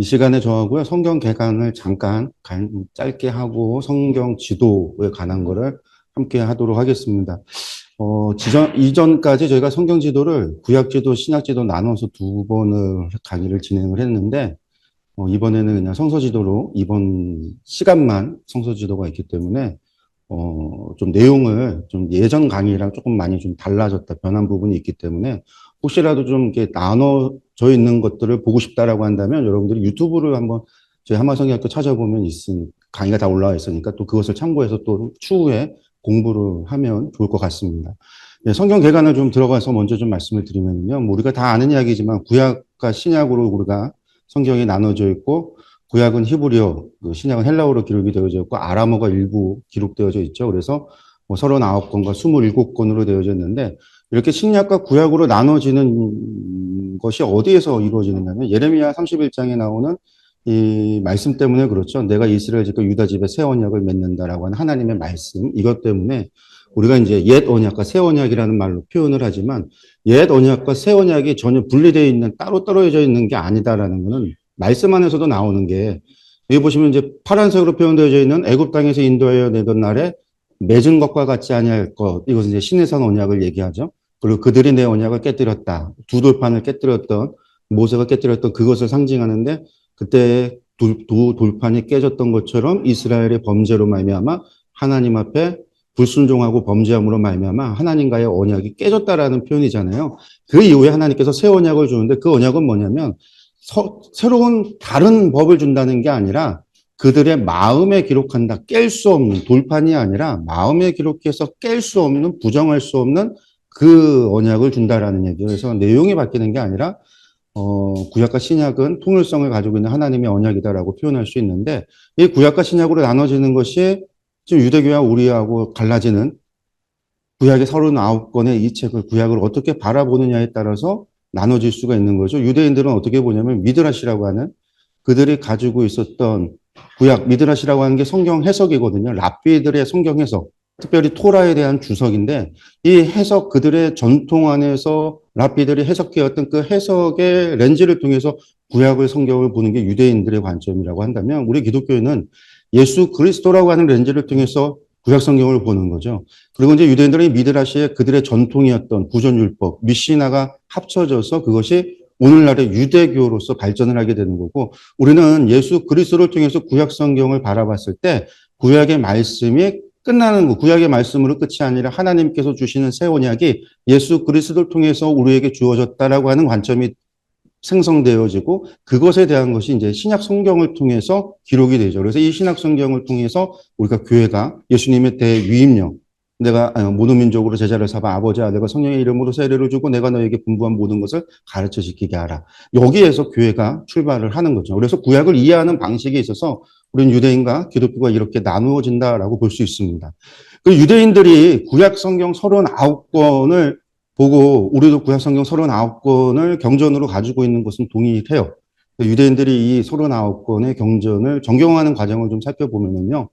이 시간에 저하고요, 성경 개관을 잠깐 짧게 하고 성경 지도에 관한 거를 함께 하도록 하겠습니다. 이전까지 저희가 성경 지도를 구약 지도, 신약 지도 나눠서 두 번을 강의를 진행을 했는데, 이번에는 그냥 성서 지도로 이번 시간만 성서 지도가 있기 때문에, 좀 내용을 좀 예전 강의랑 조금 많이 좀 달라졌다, 변한 부분이 있기 때문에 혹시라도 좀 이렇게 나눠져 있는 것들을 보고 싶다라고 한다면 여러분들이 유튜브를 한번 저희 한마성경학교 찾아보면 강의가 다 올라와 있으니까 또 그것을 참고해서 또 추후에 공부를 하면 좋을 것 같습니다. 네, 성경 개관을 좀 들어가서 먼저 좀 말씀을 드리면요. 뭐 우리가 다 아는 이야기지만 구약과 신약으로 우리가 성경이 나눠져 있고 구약은 히브리어, 신약은 헬라어로 기록이 되어져 있고 아람어가 일부 기록되어져 있죠. 그래서 뭐 39권과 27권으로 되어져 있는데 이렇게 신약과 구약으로 나눠지는 것이 어디에서 이루어지느냐면 예레미야 31장에 나오는 이 말씀 때문에 그렇죠. 내가 이스라엘 집과 유다 집에 새 언약을 맺는다라고 하는 하나님의 말씀, 이것 때문에 우리가 이제 옛 언약과 새 언약이라는 말로 표현을 하지만 옛 언약과 새 언약이 전혀 분리되어 있는, 따로 떨어져 있는 게 아니다라는 것은 말씀 안에서도 나오는 게, 여기 보시면 이제 파란색으로 표현되어져 있는 애굽 땅에서 인도하여 내던 날에 맺은 것과 같지 아니할 것, 이것은 이제 시내산 언약을 얘기하죠. 그리고 그들이 내 언약을 깨뜨렸다. 두 돌판을 깨뜨렸던, 모세가 깨뜨렸던 그것을 상징하는데, 그때 두 돌판이 깨졌던 것처럼 이스라엘의 범죄로 말미암아 하나님 앞에 불순종하고 범죄함으로 말미암아 하나님과의 언약이 깨졌다라는 표현이잖아요. 그 이후에 하나님께서 새 언약을 주는데 그 언약은 뭐냐면 새로운 다른 법을 준다는 게 아니라 그들의 마음에 기록한다. 깰 수 없는, 돌판이 아니라 마음에 기록해서 깰 수 없는, 부정할 수 없는 그 언약을 준다라는 얘기예요. 그래서 내용이 바뀌는 게 아니라 구약과 신약은 통일성을 가지고 있는 하나님의 언약이다라고 표현할 수 있는데, 이 구약과 신약으로 나눠지는 것이 지금 유대교와 우리하고 갈라지는 구약의 39권의 이 책을, 구약을 어떻게 바라보느냐에 따라서 나눠질 수가 있는 거죠. 유대인들은 어떻게 보냐면 미드라시라고 하는, 그들이 가지고 있었던 구약, 미드라시라고 하는 게 성경 해석이거든요. 랍비들의 성경 해석, 특별히 토라에 대한 주석인데, 이 해석, 그들의 전통 안에서 랍비들이 해석해왔던 그 해석의 렌즈를 통해서 구약을, 성경을 보는 게 유대인들의 관점이라고 한다면, 우리 기독교인은 예수 그리스도라고 하는 렌즈를 통해서 구약 성경을 보는 거죠. 그리고 이제 유대인들은 미드라시에 그들의 전통이었던 구전율법, 미시나가 합쳐져서 그것이 오늘날의 유대교로서 발전을 하게 되는 거고, 우리는 예수 그리스도를 통해서 구약 성경을 바라봤을 때 구약의 말씀이 끝나는 거, 구약의 말씀으로 끝이 아니라 하나님께서 주시는 새 언약이 예수 그리스도를 통해서 우리에게 주어졌다라고 하는 관점이 생성되어지고, 그것에 대한 것이 이제 신약 성경을 통해서 기록이 되죠. 그래서 이 신약 성경을 통해서 우리가 교회가 예수님의 대위임령, 내가 모든 민족으로 제자를 삼아 아버지 아들과 성령의 이름으로 세례를 주고 내가 너에게 분부한 모든 것을 가르쳐 지키게 하라. 여기에서 교회가 출발을 하는 거죠. 그래서 구약을 이해하는 방식에 있어서 우리는 유대인과 기독교가 이렇게 나누어진다라고 볼 수 있습니다. 그 유대인들이 구약 성경 39권을 보고 우리도 구약 성경 39권을 경전으로 가지고 있는 것은 동의해요. 유대인들이 이 39권의 경전을 정경하는 과정을 좀 살펴보면요.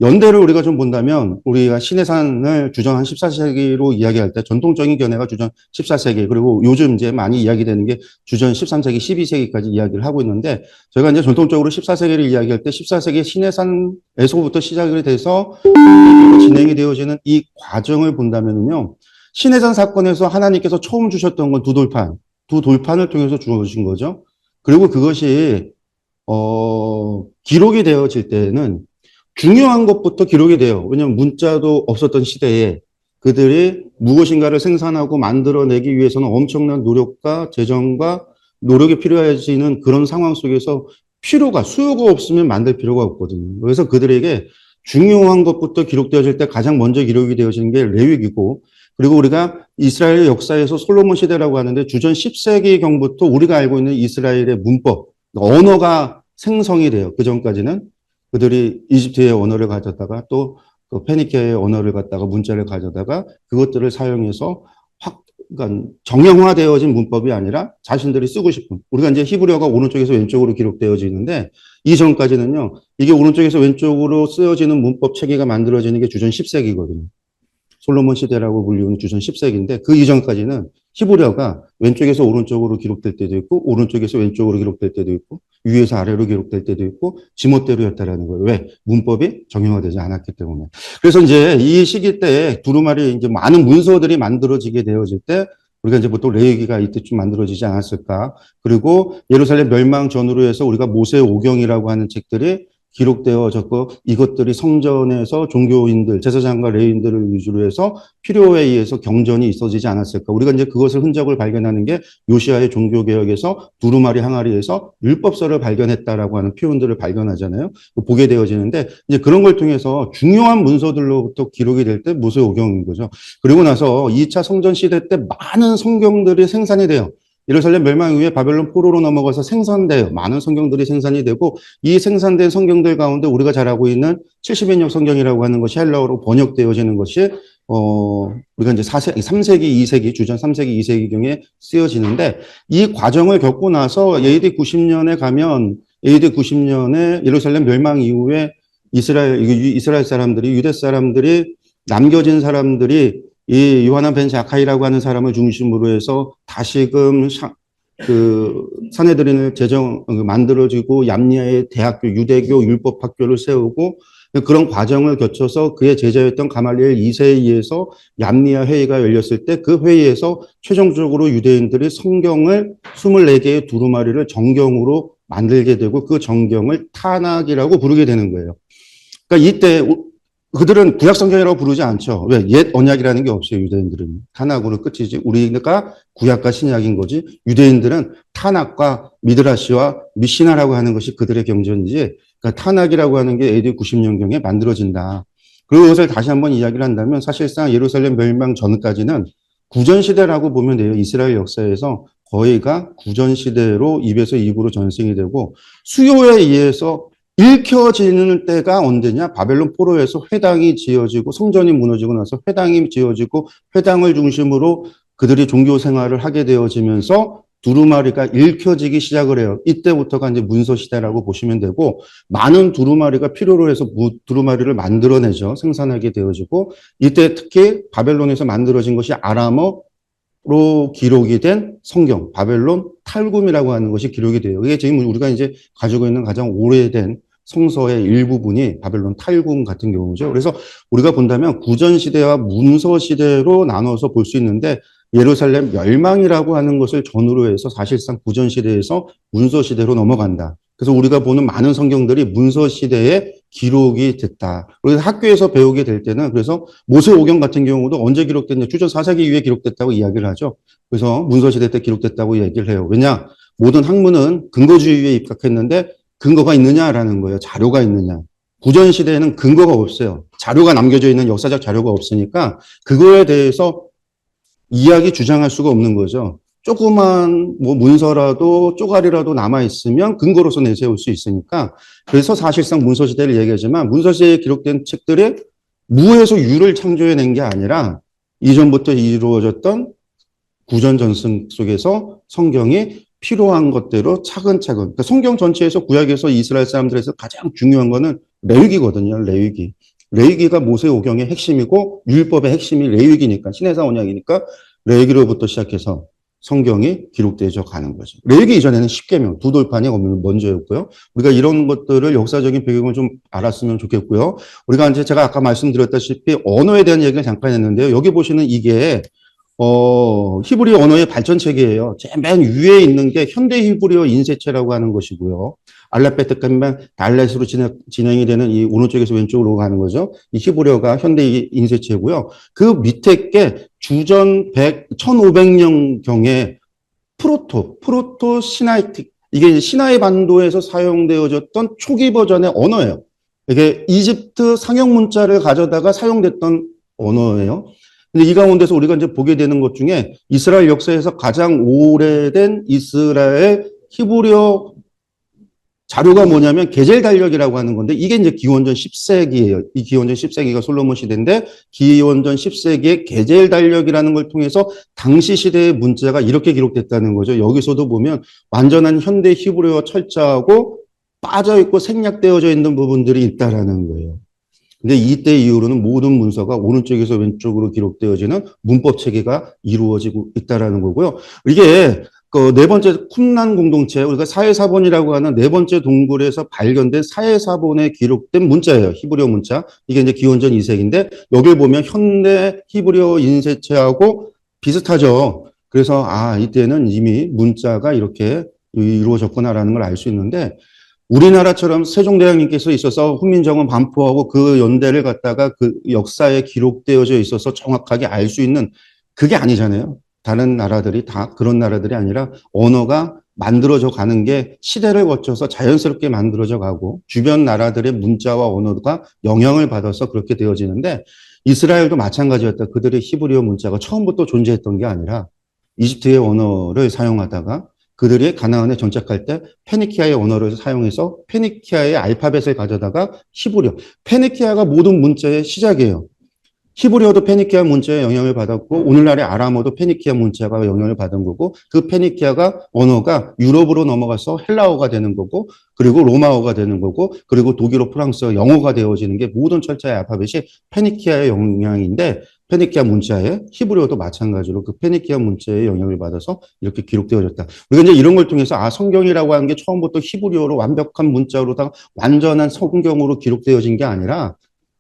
연대를 우리가 좀 본다면 우리가 신해산을 주전 한 14세기로 이야기할 때 전통적인 견해가 주전 14세기, 그리고 요즘 이제 많이 이야기되는 게 주전 13세기, 12세기까지 이야기를 하고 있는데, 저희가 이제 전통적으로 14세기를 이야기할 때 14세기 신해산에서부터 시작이 돼서 진행이 되어지는 이 과정을 본다면요. 신해산 사건에서 하나님께서 처음 주셨던 건 두 돌판을 통해서 주어진 거죠. 그리고 그것이 기록이 되어질 때는 중요한 것부터 기록이 돼요. 왜냐하면 문자도 없었던 시대에 그들이 무엇인가를 생산하고 만들어내기 위해서는 엄청난 노력과 재정과 노력이 필요해지는 그런 상황 속에서 수요가 없으면 만들 필요가 없거든요. 그래서 그들에게 중요한 것부터 기록되어질 때 가장 먼저 기록이 되어지는 게 레위기고, 그리고 우리가 이스라엘 역사에서 솔로몬 시대라고 하는데 주전 10세기경부터 우리가 알고 있는 이스라엘의 문법, 언어가 생성이 돼요. 그 전까지는 그들이 이집트의 언어를 가져다가 또 그 페니케의 언어를 갖다가 문자를 가져다가 그것들을 사용해서 그러니까 정형화되어진 문법이 아니라 자신들이 쓰고 싶은, 우리가 이제 히브리어가 오른쪽에서 왼쪽으로 기록되어지는데 이전까지는요, 이게 오른쪽에서 왼쪽으로 쓰여지는 문법 체계가 만들어지는 게 주전 10세기거든요. 솔로몬 시대라고 불리우는 주전 10세기인데 그 이전까지는 히브리어가 왼쪽에서 오른쪽으로 기록될 때도 있고 오른쪽에서 왼쪽으로 기록될 때도 있고 위에서 아래로 기록될 때도 있고 지멋대로였다라는 거예요. 왜? 문법이 정형화되지 않았기 때문에. 그래서 이제 이 시기 때 두루마리 이제 많은 문서들이 만들어지게 되어질 때 우리가 이제 보통 레위기가 이때쯤 만들어지지 않았을까. 그리고 예루살렘 멸망 전후로 해서 우리가 모세 오경이라고 하는 책들이 기록되어졌고 이것들이 성전에서 종교인들, 제사장과 레위인들을 위주로 해서 필요에 의해서 경전이 있어지지 않았을까. 우리가 이제 그것을 흔적을 발견하는 게 요시아의 종교개혁에서 두루마리 항아리에서 율법서를 발견했다라고 하는 표현들을 발견하잖아요. 보게 되어지는데 이제 그런 걸 통해서 중요한 문서들로부터 기록이 될 때 모세오경인 거죠. 그리고 나서 2차 성전 시대 때 많은 성경들이 생산이 돼요. 예루살렘 멸망 이후에 바벨론 포로로 넘어가서 생산돼요. 많은 성경들이 생산이 되고 이 생산된 성경들 가운데 우리가 잘 알고 있는 70인역 성경이라고 하는 것이 헬라어로 번역되어지는 것이 우리가 이제 3세기, 2세기, 주전 3세기, 2세기경에 쓰여지는데 이 과정을 겪고 나서 AD 90년에 가면 AD 90년에 예루살렘 멸망 이후에 이스라엘 사람들이 유대 사람들이 남겨진 사람들이 이 요하난 벤 자카이라고 하는 사람을 중심으로 해서 다시금 그 산헤드린을 만들어지고 얌니아의 대학교 유대교 율법학교를 세우고 그런 과정을 거쳐서 그의 제자였던 가말리엘 2세에 의해서 얌니아 회의가 열렸을 때 그 회의에서 최종적으로 유대인들이 성경을 24개의 두루마리를 정경으로 만들게 되고 그 정경을 타낙이라고 부르게 되는 거예요. 그러니까 이때 그들은 구약 성경이라고 부르지 않죠. 왜? 옛 언약이라는 게 없어요. 유대인들은. 타낙으로 끝이지. 우리가 구약과 신약인 거지. 유대인들은 타낙과 미드라시와 미시나라고 하는 것이 그들의 경전이지. 그러니까 타낙이라고 하는 게 AD 90년경에 만들어진다. 그리고 그것을 다시 한번 이야기를 한다면 사실상 예루살렘 멸망 전까지는 구전시대라고 보면 돼요. 이스라엘 역사에서 거의가 구전시대로 입에서 입으로 전승이 되고 수요에 의해서 읽혀지는 때가 언제냐? 바벨론 포로에서 회당이 지어지고 성전이 무너지고 나서 회당이 지어지고 회당을 중심으로 그들이 종교 생활을 하게 되어지면서 두루마리가 읽혀지기 시작을 해요. 이때부터가 이제 문서 시대라고 보시면 되고 많은 두루마리가 필요로 해서 두루마리를 만들어내죠. 생산하게 되어지고 이때 특히 바벨론에서 만들어진 것이 아람어 로 기록이 된 성경, 바벨론 탈굼이라고 하는 것이 기록이 돼요. 이게 지금 우리가 이제 가지고 있는 가장 오래된 성서의 일부분이 바벨론 탈굼 같은 경우죠. 그래서 우리가 본다면 구전시대와 문서시대로 나눠서 볼 수 있는데 예루살렘 멸망이라고 하는 것을 전후로 해서 사실상 구전시대에서 문서시대로 넘어간다. 그래서 우리가 보는 많은 성경들이 문서시대에 기록이 됐다. 그래서 학교에서 배우게 될 때는 그래서 모세오경 같은 경우도 언제 기록됐냐? 주전 4세기 이후에 기록됐다고 이야기를 하죠. 그래서 문서시대 때 기록됐다고 얘기를 해요. 왜냐? 모든 학문은 근거주의에 입각했는데 근거가 있느냐라는 거예요. 자료가 있느냐. 구전시대에는 근거가 없어요. 자료가 남겨져 있는 역사적 자료가 없으니까 그거에 대해서 이야기 주장할 수가 없는 거죠. 조그만 뭐 문서라도 쪼가리라도 남아있으면 근거로서 내세울 수 있으니까 그래서 사실상 문서시대를 얘기하지만 문서시대에 기록된 책들이 무에서 유를 창조해낸 게 아니라 이전부터 이루어졌던 구전 전승 속에서 성경이 필요한 것대로 차근차근 그러니까 성경 전체에서 구약에서 이스라엘 사람들에서 가장 중요한 거는 레위기거든요. 레위기. 레위기가 모세오경의 핵심이고 율법의 핵심이 레위기니까 신해사 언약이니까 레위기로부터 시작해서 성경이 기록되어져 가는 거죠. 레위기 이전에는 십계명, 두 돌판이 먼저였고요. 우리가 이런 것들을 역사적인 배경을 좀 알았으면 좋겠고요. 우리가 이제 제가 아까 말씀드렸다시피 언어에 대한 얘기를 잠깐 했는데요. 여기 보시는 이게 히브리어 언어의 발전체계예요. 제일 맨 위에 있는 게 현대 히브리어 인쇄체라고 하는 것이고요. 알라베트까지만 달렛으로 진행이 되는 이 오른쪽에서 왼쪽으로 가는 거죠. 이 히브리어가 현대 인쇄체고요. 그 밑에 게 주전 1500년경에 프로토 시나이틱 이게 시나이 반도에서 사용되어졌던 초기 버전의 언어예요. 이게 이집트 상형 문자를 가져다가 사용됐던 언어예요. 근데 이 가운데서 우리가 이제 보게 되는 것 중에 이스라엘 역사에서 가장 오래된 이스라엘 히브리어 자료가 뭐냐면 게젤 달력이라고 하는 건데 이게 이제 기원전 10세기예요. 이 기원전 10세기가 솔로몬 시대인데 기원전 10세기의 게젤 달력이라는 걸 통해서 당시 시대의 문자가 이렇게 기록됐다는 거죠. 여기서도 보면 완전한 현대 히브리어 철자하고 빠져 있고 생략되어져 있는 부분들이 있다라는 거예요. 근데 이때 이후로는 모든 문서가 오른쪽에서 왼쪽으로 기록되어지는 문법 체계가 이루어지고 있다라는 거고요. 이게 그 네 번째 쿰란 공동체, 우리가 사회사본이라고 하는 네 번째 동굴에서 발견된 사회사본에 기록된 문자예요. 히브리어 문자. 이게 이제 기원전 2세기인데 여기를 보면 현대 히브리어 인쇄체하고 비슷하죠. 그래서 이때는 이미 문자가 이렇게 이루어졌구나라는 걸 알 수 있는데 우리나라처럼 세종대왕님께서 있어서 훈민정음 반포하고 그 연대를 갖다가 그 역사에 기록되어져 있어서 정확하게 알 수 있는 그게 아니잖아요. 다른 나라들이 다 그런 나라들이 아니라 언어가 만들어져 가는 게 시대를 거쳐서 자연스럽게 만들어져 가고 주변 나라들의 문자와 언어가 영향을 받아서 그렇게 되어지는데 이스라엘도 마찬가지였다. 그들의 히브리어 문자가 처음부터 존재했던 게 아니라 이집트의 언어를 사용하다가 그들이 가나안에 정착할 때 페니키아의 언어를 사용해서 페니키아의 알파벳을 가져다가 히브리어. 페니키아가 모든 문자의 시작이에요. 히브리어도 페니키아 문자에 영향을 받았고 오늘날의 아람어도 페니키아 문자가 영향을 받은 거고 그 페니키아가 언어가 유럽으로 넘어가서 헬라어가 되는 거고 그리고 로마어가 되는 거고 그리고 독일어, 프랑스어, 영어가 되어지는 게 모든 철자의 알파벳이 페니키아의 영향인데 페니키아 문자에 히브리어도 마찬가지로 그 페니키아 문자의 영향을 받아서 이렇게 기록되어졌다. 우리가 이제 이런 걸 통해서 성경이라고 하는 게 처음부터 히브리어로 완벽한 문자로다가 완전한 성경으로 기록되어진 게 아니라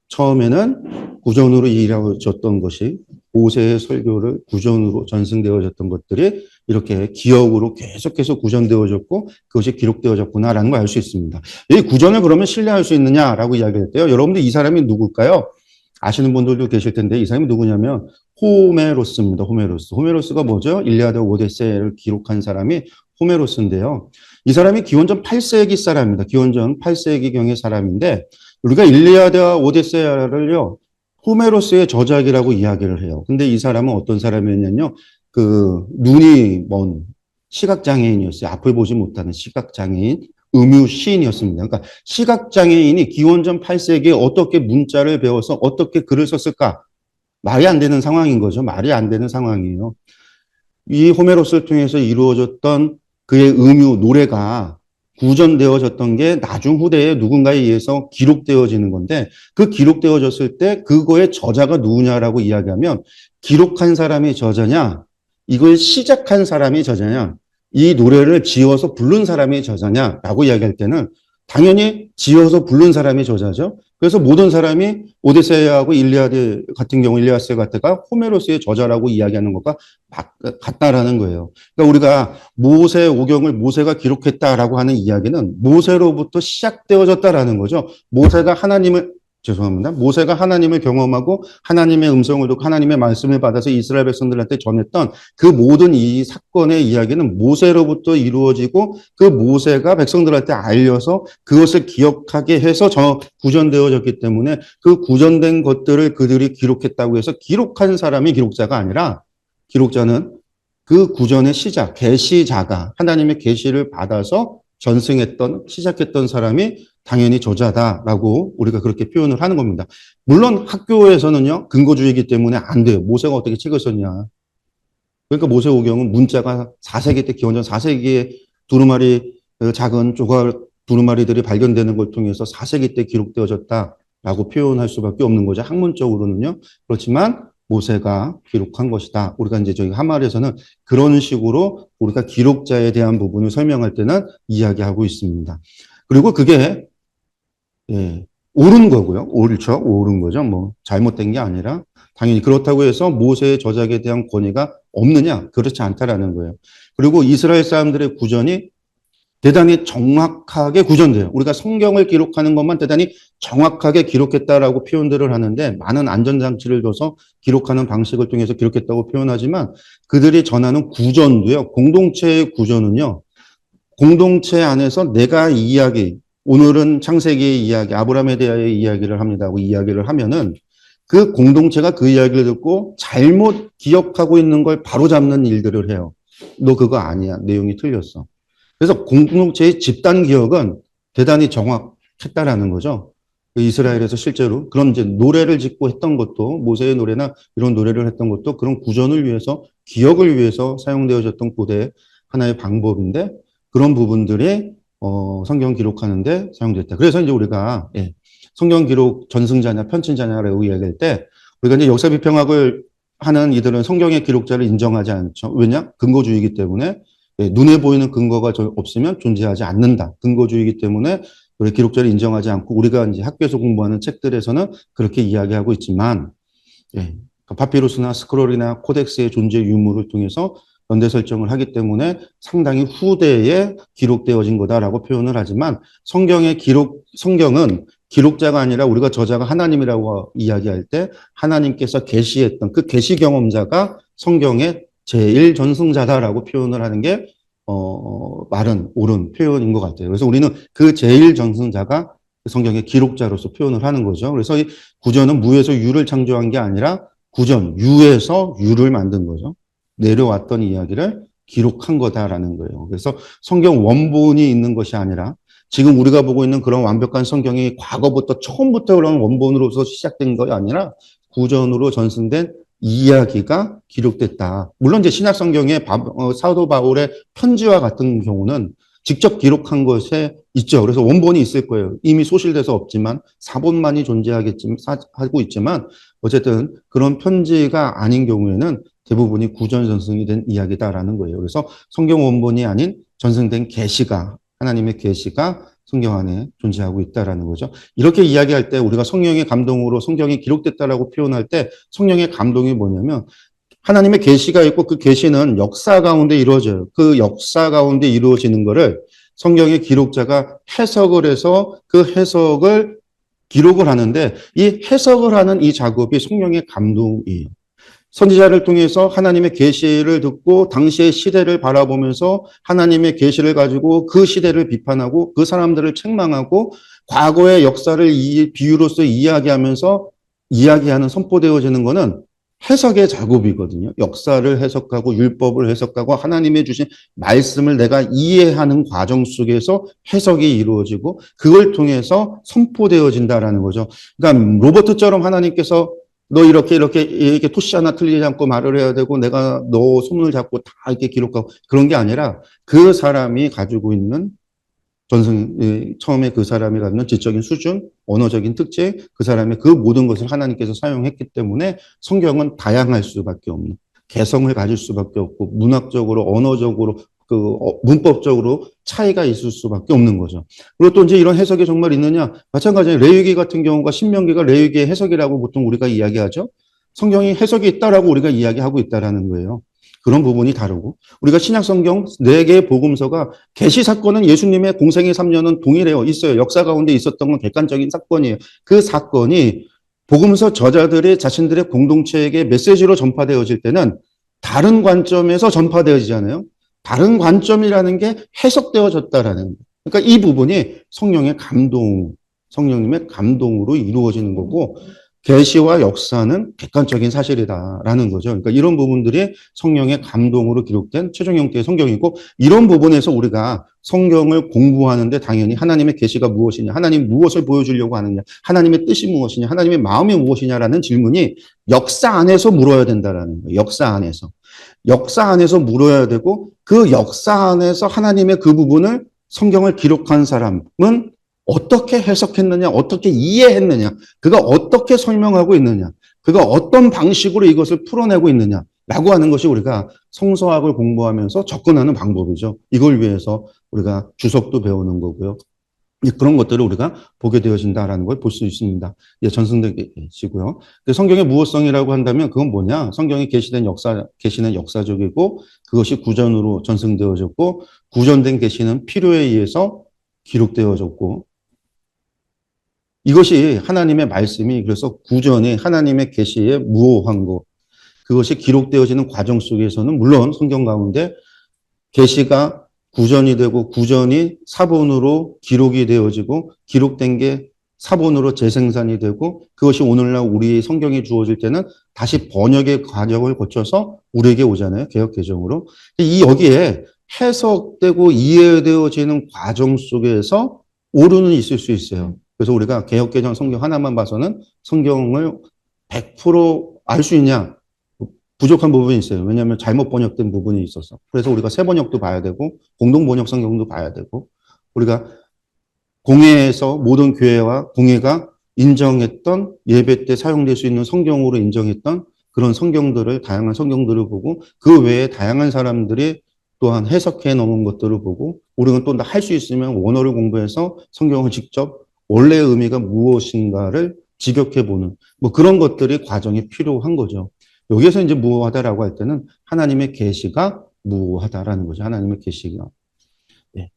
처음에는 구전으로 이루어졌던 것이 모세의 설교를 구전으로 전승되어졌던 것들이 이렇게 기억으로 계속해서 구전되어졌고 그것이 기록되어졌구나라는 걸 알 수 있습니다. 이 구전을 그러면 신뢰할 수 있느냐라고 이야기했대요. 여러분들 이 사람이 누굴까요? 아시는 분들도 계실 텐데 이 사람이 누구냐면 호메로스입니다. 호메로스. 호메로스가 뭐죠? 일리아드 오데세이를 기록한 사람이 호메로스인데요. 이 사람이 기원전 8세기 사람입니다. 기원전 8세기경의 사람인데 우리가 일리아드와 오데세아를요, 호메로스의 저작이라고 이야기를 해요. 근데 이 사람은 어떤 사람이었냐면요, 그, 눈이 먼 시각장애인이었어요. 앞을 보지 못하는 시각장애인, 음유 시인이었습니다. 그러니까 시각장애인이 기원전 8세기에 어떻게 문자를 배워서 어떻게 글을 썼을까? 말이 안 되는 상황인 거죠. 말이 안 되는 상황이에요. 이 호메로스를 통해서 이루어졌던 그의 음유, 노래가 구전되어졌던 게 나중 후대에 누군가에 의해서 기록되어지는 건데 그 기록되어졌을 때 그거의 저자가 누구냐라고 이야기하면 기록한 사람이 저자냐 이걸 시작한 사람이 저자냐 이 노래를 지어서 부른 사람이 저자냐라고 이야기할 때는 당연히 지어서 부른 사람이 저자죠. 그래서 모든 사람이 오데세이아하고 일리아드 같은 경우 일리아스 같은가 호메로스의 저자라고 이야기하는 것과 같다라는 거예요. 그러니까 우리가 모세 오경을 모세가 기록했다라고 하는 이야기는 모세로부터 시작되어졌다라는 거죠. 모세가 하나님을 경험하고 하나님의 음성을 듣고 하나님의 말씀을 받아서 이스라엘 백성들한테 전했던 그 모든 이 사건의 이야기는 모세로부터 이루어지고 그 모세가 백성들한테 알려서 그것을 기억하게 해서 구전되어졌기 때문에 그 구전된 것들을 그들이 기록했다고 해서 기록한 사람이 기록자가 아니라 기록자는 그 구전의 시작, 계시자가 하나님의 계시를 받아서 시작했던 사람이 당연히 저자다라고 우리가 그렇게 표현을 하는 겁니다. 물론 학교에서는요, 근거주의이기 때문에 안 돼요. 모세가 어떻게 책을 썼냐. 그러니까 모세오경은 문자가 4세기 때 기원전 4세기에 두루마리 작은 조각 두루마리들이 발견되는 걸 통해서 4세기 때 기록되어졌다라고 표현할 수밖에 없는 거죠. 학문적으로는요. 그렇지만 모세가 기록한 것이다. 우리가 이제 저희 한말에서는 그런 식으로 우리가 기록자에 대한 부분을 설명할 때는 이야기하고 있습니다. 그리고 그게 옳은 거고요. 옳은 거죠. 뭐 잘못된 게 아니라 당연히 그렇다고 해서 모세의 저작에 대한 권위가 없느냐? 그렇지 않다라는 거예요. 그리고 이스라엘 사람들의 구전이 대단히 정확하게 구전돼요. 우리가 성경을 기록하는 것만 대단히 정확하게 기록했다라고 표현들을 하는데 많은 안전장치를 둬서 기록하는 방식을 통해서 기록했다고 표현하지만 그들이 전하는 구전도요. 공동체의 구전은요. 공동체 안에서 내가 오늘은 창세기의 이야기, 아브라함에 대하여 이야기를 합니다고 이야기를 하면은 그 공동체가 그 이야기를 듣고 잘못 기억하고 있는 걸 바로잡는 일들을 해요. 너 그거 아니야. 내용이 틀렸어. 그래서 공동체의 집단 기억은 대단히 정확했다라는 거죠. 이스라엘에서 실제로 그런 이제 노래를 짓고 했던 것도 모세의 노래나 이런 노래를 했던 것도 그런 구전을 위해서 기억을 위해서 사용되어졌던 고대의 하나의 방법인데 그런 부분들이 성경 기록하는데 사용됐다. 그래서 이제 우리가 성경 기록 전승자냐 편찬자냐라고 이야기할 때 우리가 이제 역사 비평학을 하는 이들은 성경의 기록자를 인정하지 않죠. 왜냐? 근거주의이기 때문에 예, 눈에 보이는 근거가 없으면 존재하지 않는다. 근거주의이기 때문에 우리 기록자를 인정하지 않고 우리가 이제 학교에서 공부하는 책들에서는 그렇게 이야기하고 있지만, 예, 파피루스나 스크롤이나 코덱스의 존재 유무를 통해서 연대 설정을 하기 때문에 상당히 후대에 기록되어진 거다라고 표현을 하지만 성경은 기록자가 아니라 우리가 저자가 하나님이라고 이야기할 때 하나님께서 계시했던 그 계시 경험자가 성경의 제일 전승자다라고 표현을 하는 게 말은 옳은 표현인 것 같아요. 그래서 우리는 그 제일 전승자가 성경의 기록자로서 표현을 하는 거죠. 그래서 이 구전은 무에서 유를 창조한 게 아니라 구전, 유에서 유를 만든 거죠. 내려왔던 이야기를 기록한 거다라는 거예요. 그래서 성경 원본이 있는 것이 아니라 지금 우리가 보고 있는 그런 완벽한 성경이 과거부터 처음부터 그런 원본으로서 시작된 것이 아니라 구전으로 전승된 이야기가 기록됐다. 물론 이제 신약 성경의 사도 바울의 편지와 같은 경우는 직접 기록한 것에 있죠. 그래서 원본이 있을 거예요. 이미 소실돼서 없지만 사본만이 존재하겠지만 하고 있지만 어쨌든 그런 편지가 아닌 경우에는 대부분이 구전 전승이 된 이야기다라는 거예요. 그래서 성경 원본이 아닌 전승된 계시가 하나님의 계시가 성경 안에 존재하고 있다라는 거죠. 이렇게 이야기할 때 우리가 성령의 감동으로 성경이 기록됐다라고 표현할 때 성령의 감동이 뭐냐면 하나님의 계시가 있고 그 계시는 역사 가운데 이루어져요. 그 역사 가운데 이루어지는 거를 성경의 기록자가 해석을 해서 그 해석을 기록을 하는데 이 해석을 하는 이 작업이 성령의 감동이에요. 선지자를 통해서 하나님의 계시를 듣고 당시의 시대를 바라보면서 하나님의 계시를 가지고 그 시대를 비판하고 그 사람들을 책망하고 과거의 역사를 비유로서 이야기하면서 이야기하는 선포되어지는 것은 해석의 작업이거든요. 역사를 해석하고 율법을 해석하고 하나님의 주신 말씀을 내가 이해하는 과정 속에서 해석이 이루어지고 그걸 통해서 선포되어진다라는 거죠. 그러니까 로버트처럼 하나님께서 너 이렇게 토시 하나 틀리지 않고 말을 해야 되고 내가 너 손을 잡고 다 이렇게 기록하고 그런 게 아니라 그 사람이 가지고 있는 처음에 그 사람이 갖는 지적인 수준, 언어적인 특징, 그 사람의 그 모든 것을 하나님께서 사용했기 때문에 성경은 다양할 수밖에 없는, 개성을 가질 수밖에 없고, 문학적으로, 언어적으로, 문법적으로 차이가 있을 수밖에 없는 거죠. 그리고 또 이제 이런 해석이 정말 있느냐? 마찬가지로 레위기 같은 경우가 신명기가 레위기의 해석이라고 보통 우리가 이야기하죠. 성경이 해석이 있다라고 우리가 이야기하고 있다라는 거예요. 그런 부분이 다르고 우리가 신약 성경 4개의 복음서가 계시 사건은 예수님의 공생의 3년은 동일해요. 있어요. 역사 가운데 있었던 건 객관적인 사건이에요. 그 사건이 복음서 저자들이 자신들의 공동체에게 메시지로 전파되어질 때는 다른 관점에서 전파되어지잖아요. 다른 관점이라는 게 해석되어졌다라는 거예요. 그러니까 이 부분이 성령의 감동, 성령님의 감동으로 이루어지는 거고 계시와 역사는 객관적인 사실이다라는 거죠. 그러니까 이런 부분들이 성령의 감동으로 기록된 최종 형태의 성경이고 이런 부분에서 우리가 성경을 공부하는데 당연히 하나님의 계시가 무엇이냐, 하나님 무엇을 보여주려고 하느냐, 하나님의 뜻이 무엇이냐, 하나님의 마음이 무엇이냐라는 질문이 역사 안에서 물어야 된다라는 거예요. 역사 안에서. 역사 안에서 물어야 되고 그 역사 안에서 하나님의 그 부분을 성경을 기록한 사람은 어떻게 해석했느냐, 어떻게 이해했느냐, 그가 어떻게 설명하고 있느냐, 그가 어떤 방식으로 이것을 풀어내고 있느냐라고 하는 것이 우리가 성서학을 공부하면서 접근하는 방법이죠. 이걸 위해서 우리가 주석도 배우는 거고요. 그런 것들을 우리가 보게 되어진다라는 걸 볼 수 있습니다. 전승된 계시고요. 성경의 무엇성이라고 한다면 그건 뭐냐? 성경이 계시는 역사적이고 그것이 구전으로 전승되어졌고 구전된 계시는 필요에 의해서 기록되어졌고 이것이 하나님의 말씀이 그래서 구전이 하나님의 계시에 무호한 것 그것이 기록되어지는 과정 속에서는 물론 성경 가운데 계시가 구전이 되고 구전이 사본으로 기록이 되어지고 기록된 게 사본으로 재생산이 되고 그것이 오늘날 우리 성경에 주어질 때는 다시 번역의 과정을 거쳐서 우리에게 오잖아요. 개역 개정으로. 여기에 해석되고 이해되어지는 과정 속에서 오류는 있을 수 있어요. 그래서 우리가 개역개정 성경 하나만 봐서는 성경을 100%알 수 있냐? 부족한 부분이 있어요. 왜냐하면 잘못 번역된 부분이 있어서. 그래서 우리가 새 번역도 봐야 되고 공동번역 성경도 봐야 되고 우리가 공회에서 모든 교회와 공회가 인정했던 예배 때 사용될 수 있는 성경으로 인정했던 그런 성경들을 다양한 성경들을 보고 그 외에 다양한 사람들이 또한 해석해 놓은 것들을 보고 우리는 또 할 수 있으면 원어를 공부해서 성경을 직접 원래의 의미가 무엇인가를 직역해 보는 뭐 그런 것들이 과정이 필요한 거죠. 여기에서 이제 무효하다라고 할 때는 하나님의 계시가 무효하다라는 거죠. 하나님의 계시가. 예.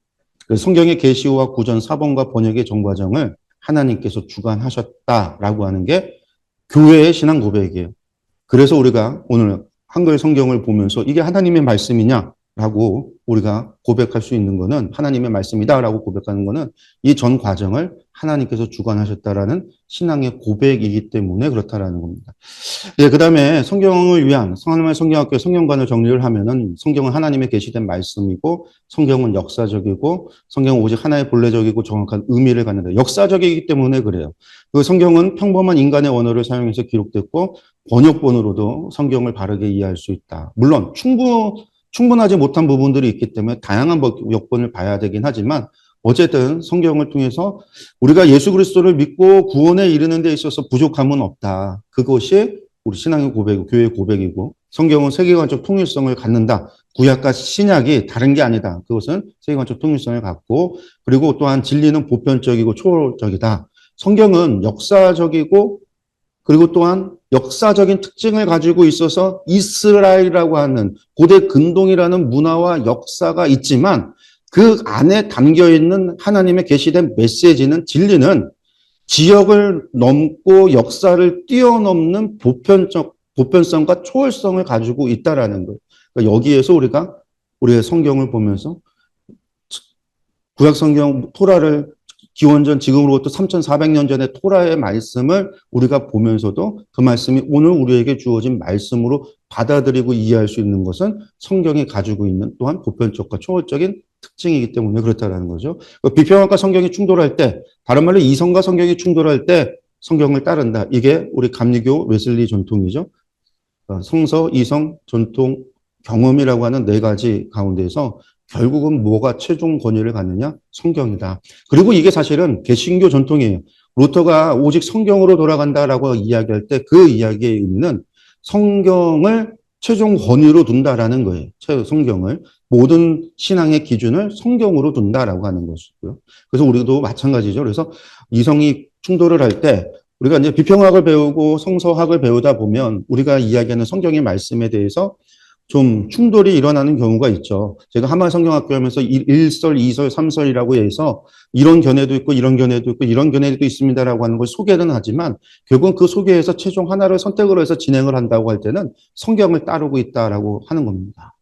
그래서 성경의 계시와 구전, 사본과 번역의 정과정을 하나님께서 주관하셨다라고 하는 게 교회의 신앙 고백이에요. 그래서 우리가 오늘 한글 성경을 보면서 이게 하나님의 말씀이냐라고 우리가 고백할 수 있는 거는 하나님의 말씀이다라고 고백하는 거는 이 전 과정을 하나님께서 주관하셨다라는 신앙의 고백이기 때문에 그렇다라는 겁니다. 예, 그다음에 성경을 위한 하나님의 성경학교의 성경관을 정리를 하면은 성경은 하나님의 계시된 말씀이고 성경은 역사적이고 성경은 오직 하나의 본래적이고 정확한 의미를 갖는다. 역사적이기 때문에 그래요. 그 성경은 평범한 인간의 언어를 사용해서 기록됐고 번역본으로도 성경을 바르게 이해할 수 있다. 물론 충분하지 못한 부분들이 있기 때문에 다양한 번역본을 봐야 되긴 하지만 어쨌든 성경을 통해서 우리가 예수 그리스도를 믿고 구원에 이르는 데 있어서 부족함은 없다. 그것이 우리 신앙의 고백, 교회의 고백이고 성경은 세계관적 통일성을 갖는다. 구약과 신약이 다른 게 아니다. 그것은 세계관적 통일성을 갖고 그리고 또한 진리는 보편적이고 초월적이다. 성경은 역사적이고 그리고 또한 역사적인 특징을 가지고 있어서 이스라엘이라고 하는 고대 근동이라는 문화와 역사가 있지만 그 안에 담겨 있는 하나님의 계시된 메시지는 진리는 지역을 넘고 역사를 뛰어넘는 보편성과 초월성을 가지고 있다라는 거예요. 그러니까 여기에서 우리의 성경을 보면서 구약 성경 토라를 기원전 지금으로부터 3,400년 전의 토라의 말씀을 우리가 보면서도 그 말씀이 오늘 우리에게 주어진 말씀으로 받아들이고 이해할 수 있는 것은 성경이 가지고 있는 또한 보편적과 초월적인 특징이기 때문에 그렇다는 거죠. 비평학과 성경이 충돌할 때, 다른 말로 이성과 성경이 충돌할 때 성경을 따른다. 이게 우리 감리교 웨슬리 전통이죠. 성서, 이성, 전통, 경험이라고 하는 네 가지 가운데서 결국은 뭐가 최종 권위를 갖느냐? 성경이다. 그리고 이게 사실은 개신교 전통이에요. 루터가 오직 성경으로 돌아간다라고 이야기할 때 그 이야기의 의미는 성경을 최종 권위로 둔다라는 거예요. 성경을. 모든 신앙의 기준을 성경으로 둔다라고 하는 것이고요. 그래서 우리도 마찬가지죠. 그래서 이성이 충돌을 할 때 우리가 이제 비평학을 배우고 성서학을 배우다 보면 우리가 이야기하는 성경의 말씀에 대해서 좀 충돌이 일어나는 경우가 있죠. 제가 하마 성경학교 하면서 1설, 2설, 3설이라고 해서 이런 견해도 있고 이런 견해도 있고 이런 견해도 있습니다라고 하는 걸 소개는 하지만 결국은 그 소개에서 최종 하나를 선택을 해서 진행을 한다고 할 때는 성경을 따르고 있다라고 하는 겁니다.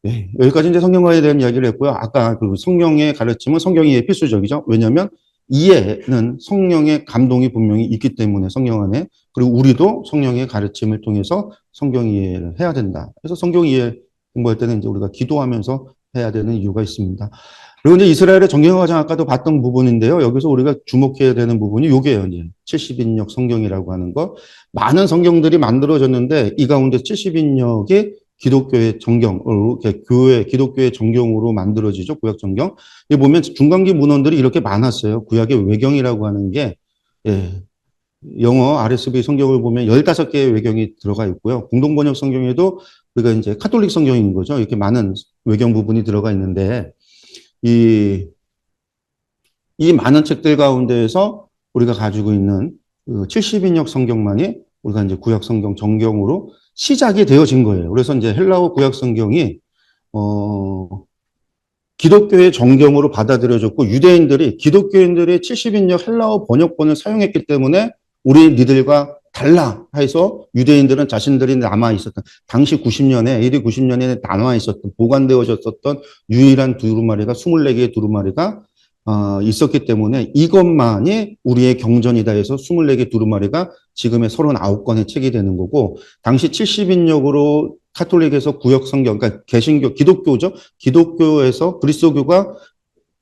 네, 여기까지 이제 성경과에 대한 이야기를 했고요. 아까 그 성경의 가르침은 성경이 필수적이죠. 왜냐하면 이해는 성령의 감동이 분명히 있기 때문에 성경 안에 그리고 우리도 성령의 가르침을 통해서 성경 이해를 해야 된다. 그래서 성경 이해 공부할 때는 이제 우리가 기도하면서 해야 되는 이유가 있습니다. 그리고 이제 이스라엘의 정경과정 아까도 봤던 부분인데요. 여기서 우리가 주목해야 되는 부분이 요게요. 이제 70인역 성경이라고 하는 거. 많은 성경들이 만들어졌는데 이 가운데 70인역이 기독교의 정경으로, 기독교의 정경으로 만들어지죠. 구약 정경. 이 보면 중간기 문헌들이 이렇게 많았어요. 구약의 외경이라고 하는 게, 예, 영어 RSV 성경을 보면 15개의 외경이 들어가 있고요. 공동번역 성경에도 우리가 이제 카톨릭 성경인 거죠. 이렇게 많은 외경 부분이 들어가 있는데, 이 많은 책들 가운데에서 우리가 가지고 있는 70인역 성경만이 우리가 이제 구약 성경 정경으로 시작이 되어진 거예요. 그래서 이제 헬라어 구약 성경이 기독교의 정경으로 받아들여졌고 유대인들이 기독교인들이 70인역 헬라어 번역본을 사용했기 때문에 우리 니들과 달라 해서 유대인들은 자신들이 남아 있었던 당시 90년에 AD 90년에 남아 있었던 보관되어졌었던 유일한 두루마리가 24개의 두루마리가 있었기 때문에 이것만이 우리의 경전이다 해서 24개 두루마리가 지금의 39권의 책이 되는 거고, 당시 70인역으로 카톨릭에서 구약 성경, 그러니까 개신교, 기독교죠. 기독교에서 그리스도교가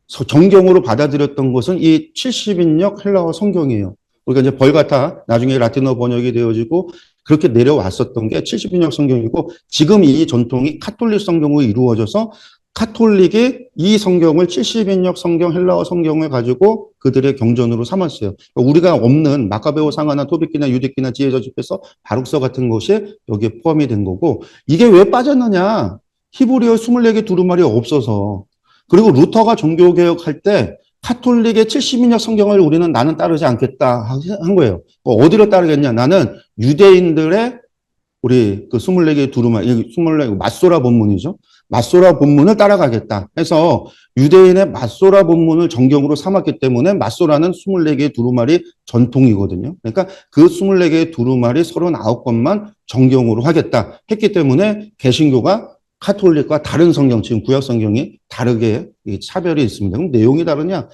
정경으로 받아들였던 것은 이 70인역 헬라어 성경이에요. 우리가 이제 벌가타, 나중에 라틴어 번역이 되어지고 그렇게 내려왔었던 게 70인역 성경이고, 지금 이 전통이 카톨릭 성경으로 이루어져서 카톨릭이 이 성경을 70인역 성경, 헬라어 성경을 가지고 그들의 경전으로 삼았어요. 우리가 없는 마카베오 상하나 토비키나 유디키나 지혜저 집에서 바룩서 같은 것이 여기에 포함이 된 거고, 이게 왜 빠졌느냐? 히브리어 24개 두루마리 없어서. 그리고 루터가 종교개혁할 때 카톨릭의 70인역 성경을 우리는 나는 따르지 않겠다 한 거예요. 어디로 따르겠냐? 나는 유대인들의 우리 그 24개 두루마리, 24개 맞소라 본문이죠. 맞소라 본문을 따라가겠다 해서 유대인의 맞소라 본문을 정경으로 삼았기 때문에 맞소라는 24개의 두루마리 전통이거든요. 그러니까 그 24개의 두루마리 39권만 정경으로 하겠다 했기 때문에 개신교가 카톨릭과 다른 성경, 지금 구약 성경이 다르게 차별이 있습니다. 그럼 내용이 다르냐?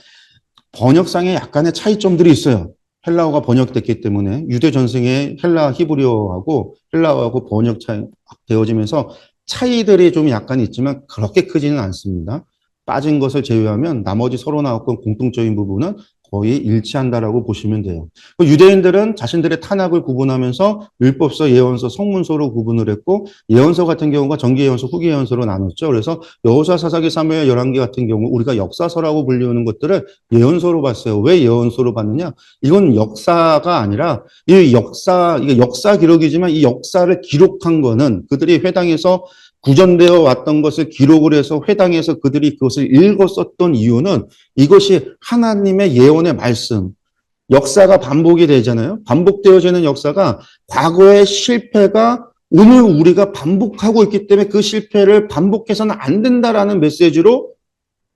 번역상에 약간의 차이점들이 있어요. 헬라어가 번역됐기 때문에 유대 전승의 헬라 히브리어하고 헬라어하고 번역 차이 되어지면서 차이들이 좀 약간 있지만 그렇게 크지는 않습니다. 빠진 것을 제외하면 나머지 39건 공통적인 부분은 거의 일치한다라고 보시면 돼요. 유대인들은 자신들의 탄압을 구분하면서 율법서, 예언서, 성문서로 구분을 했고 예언서 같은 경우가 정기예언서, 후기예언서로 나눴죠. 그래서 여호수아, 사사기, 사무엘, 열왕기 같은 경우 우리가 역사서라고 불리우는 것들을 예언서로 봤어요. 왜 예언서로 봤느냐? 이건 역사가 아니라 이게 역사 기록이지만 이 역사를 기록한 거는 그들이 회당에서 구전되어 왔던 것을 기록을 해서 회당에서 그들이 그것을 읽었었던 이유는 이것이 하나님의 예언의 말씀, 역사가 반복이 되잖아요. 반복되어지는 역사가 과거의 실패가 오늘 우리가 반복하고 있기 때문에 그 실패를 반복해서는 안 된다라는 메시지로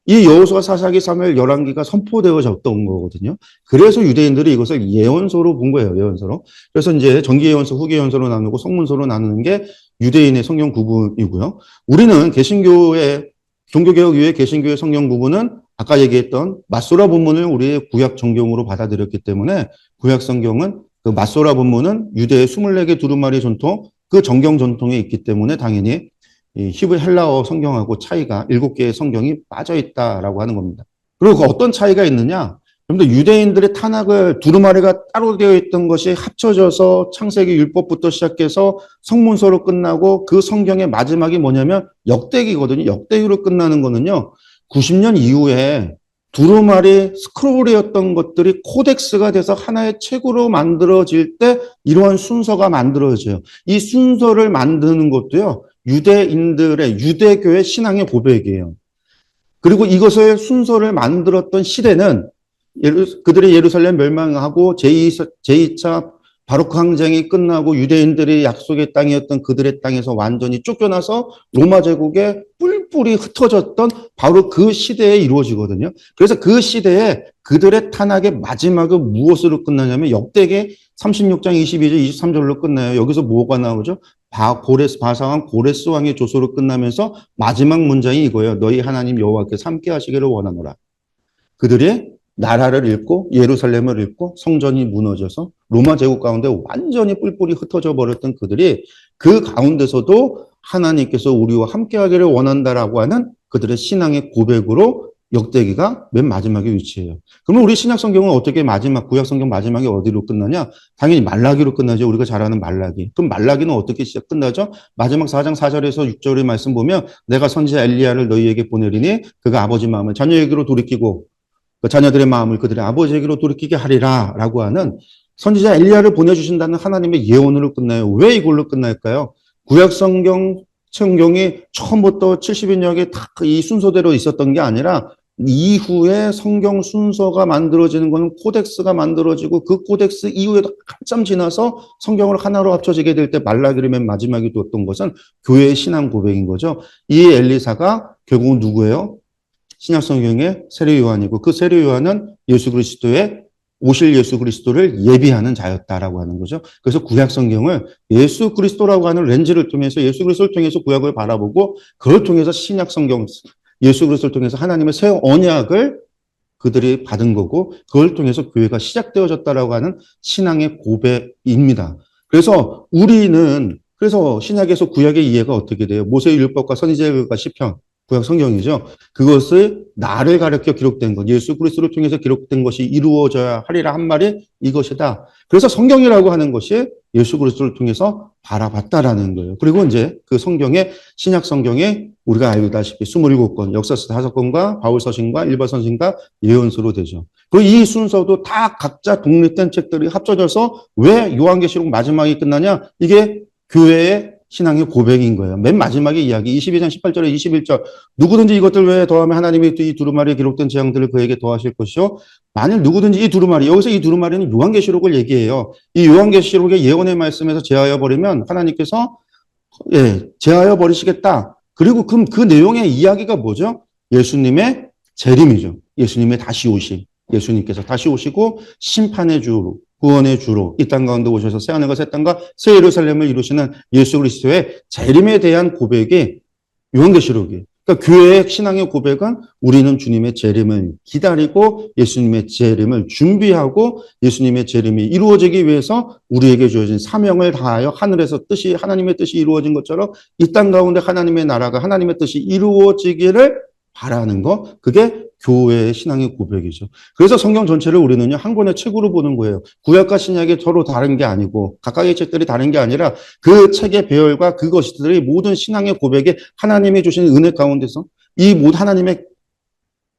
이 여호수아, 사사기, 사무엘, 열왕기가 선포되어졌던 거거든요. 그래서 유대인들이 이것을 예언서로 본 거예요. 예언서로. 그래서 이제 정기예언서, 후기예언서로 나누고 성문서로 나누는 게 유대인의 성경 구분이고요. 우리는 개신교의 종교개혁 이후에 개신교의 성경 구분은 아까 얘기했던 맞소라 본문을 우리의 구약 정경으로 받아들였기 때문에 구약 성경은 그 맞소라 본문은 유대의 24개 두루마리 전통, 그 정경 전통에 있기 때문에 당연히 이 히브리 헬라어 성경하고 차이가 7개의 성경이 빠져 있다라고 하는 겁니다. 그리고 그 어떤 차이가 있느냐? 좀 더 유대인들의 탄압을 두루마리가 따로 되어 있던 것이 합쳐져서 창세기 율법부터 시작해서 성문서로 끝나고 그 성경의 마지막이 뭐냐면 역대기거든요. 역대기로 끝나는 거는요. 90년 이후에 두루마리 스크롤이었던 것들이 코덱스가 돼서 하나의 책으로 만들어질 때 이러한 순서가 만들어져요. 이 순서를 만드는 것도요. 유대인들의 유대교의 신앙의 고백이에요. 그리고 이것을 순서를 만들었던 시대는 그들이 예루살렘 멸망하고 제2차 바로크 항쟁이 끝나고 유대인들이 약속의 땅이었던 그들의 땅에서 완전히 쫓겨나서 로마 제국에 뿔뿔이 흩어졌던 바로 그 시대에 이루어지거든요. 그래서 그 시대에 그들의 탄압의 마지막은 무엇으로 끝나냐면 역대기 36장 22절 23절로 끝나요. 여기서 뭐가 나오죠? 바사왕 고레스 왕의 조소로 끝나면서 마지막 문장이 이거예요. 너희 하나님 여호와께서 함께 하시기를 원하노라. 그들이 나라를 잃고 예루살렘을 잃고 성전이 무너져서 로마 제국 가운데 완전히 뿔뿔이 흩어져 버렸던 그들이 그 가운데서도 하나님께서 우리와 함께 하기를 원한다라고 하는 그들의 신앙의 고백으로 역대기가 맨 마지막에 위치해요. 그러면 우리 신약 성경은 어떻게 구약 성경 마지막에 어디로 끝나냐? 당연히 말라기로 끝나죠. 우리가 잘 아는 말라기. 그럼 말라기는 어떻게 끝나죠? 마지막 4장 4절에서 6절의 말씀 보면 내가 선지자 엘리야를 너희에게 보내리니 그가 아버지 마음을 자녀에게로 돌이키고 그 자녀들의 마음을 그들의 아버지에게로 돌이키게 하리라 라고 하는 선지자 엘리야를 보내주신다는 하나님의 예언으로 끝나요. 왜 이걸로 끝날까요? 구약 성경이 처음부터 70인역에 다 이 순서대로 있었던 게 아니라 이후에 성경 순서가 만들어지는 것은 코덱스가 만들어지고 그 코덱스 이후에도 한참 지나서 성경을 하나로 합쳐지게 될 때 말라기를 맨 마지막에 두었던 것은 교회의 신앙 고백인 거죠. 이 엘리사가 결국은 누구예요? 신약 성경의 세례 요한이고 그 세례 요한은 예수 그리스도의 오실 예수 그리스도를 예비하는 자였다라고 하는 거죠. 그래서 구약 성경을 예수 그리스도라고 하는 렌즈를 통해서 예수 그리스도를 통해서 구약을 바라보고 그걸 통해서 신약 성경 예수 그리스도를 통해서 하나님의 새 언약을 그들이 받은 거고 그걸 통해서 교회가 시작되어졌다라고 하는 신앙의 고백입니다. 그래서 그래서 신약에서 구약의 이해가 어떻게 돼요? 모세의 율법과 선지자의 시편 구약 성경이죠. 그것을 나를 가르쳐 기록된 것, 예수 그리스도를 통해서 기록된 것이 이루어져야 하리라 한 말이 이것이다. 그래서 성경이라고 하는 것이 예수 그리스도를 통해서 바라봤다라는 거예요. 그리고 이제 그 신약 성경에 우리가 알다시피 27권, 역사서 5권과 바울서신과 일바서신과 예언서로 되죠. 그리고 이 순서도 다 각자 독립된 책들이 합쳐져서 왜 요한계시록 마지막이 끝나냐? 이게 교회의 신앙의 고백인 거예요. 맨 마지막에 이야기 22장 18절에 21절 누구든지 이것들 외에 더하면 하나님이 이 두루마리에 기록된 재앙들을 그에게 더하실 것이요 만일 누구든지 이 두루마리 여기서 이 두루마리는 요한계시록을 얘기해요. 이 요한계시록의 예언의 말씀에서 제하여 버리면 하나님께서 제하여 버리시겠다. 그리고 그 내용의 이야기가 뭐죠? 예수님의 재림이죠. 예수님의 다시 오심. 예수님께서 다시 오시고 심판의 주로 구원의 주로 이 땅 가운데 오셔서 새하늘과 새 땅과 새 예루살렘을 이루시는 예수 그리스도의 재림에 대한 고백이 요한계시록이에요. 그러니까 교회의 신앙의 고백은 우리는 주님의 재림을 기다리고 예수님의 재림을 준비하고 예수님의 재림이 이루어지기 위해서 우리에게 주어진 사명을 다하여 하늘에서 하나님의 뜻이 이루어진 것처럼 이 땅 가운데 하나님의 나라가 하나님의 뜻이 이루어지기를 바라는 거, 그게 교회의 신앙의 고백이죠. 그래서 성경 전체를 우리는요, 한 권의 책으로 보는 거예요. 구약과 신약이 서로 다른 게 아니고, 각각의 책들이 다른 게 아니라, 그 책의 배열과 그것들이 모든 신앙의 고백에 하나님이 주신 은혜 가운데서, 이 모든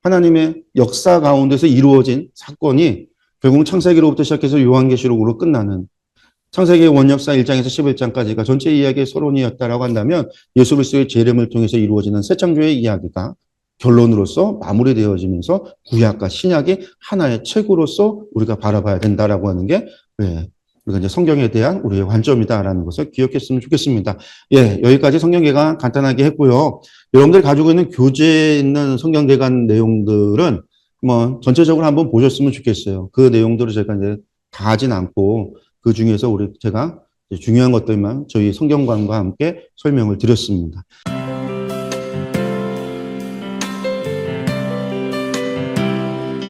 하나님의 역사 가운데서 이루어진 사건이 결국 창세기로부터 시작해서 요한계시록으로 끝나는 창세기 원역사 1장에서 11장까지가 전체 이야기의 서론이었다라고 한다면 예수 그리스도의 재림을 통해서 이루어지는 새 창조의 이야기가 결론으로서 마무리되어지면서 구약과 신약이 하나의 책으로서 우리가 바라봐야 된다라고 하는 게 우리가 이제 성경에 대한 우리의 관점이다라는 것을 기억했으면 좋겠습니다. 여기까지 성경개관 간단하게 했고요. 여러분들 가지고 있는 교재에 있는 성경개관 내용들은 뭐 전체적으로 한번 보셨으면 좋겠어요. 그 내용들을 제가 이제 다 하진 않고 그 중에서 제가 중요한 것들만 저희 성경관과 함께 설명을 드렸습니다.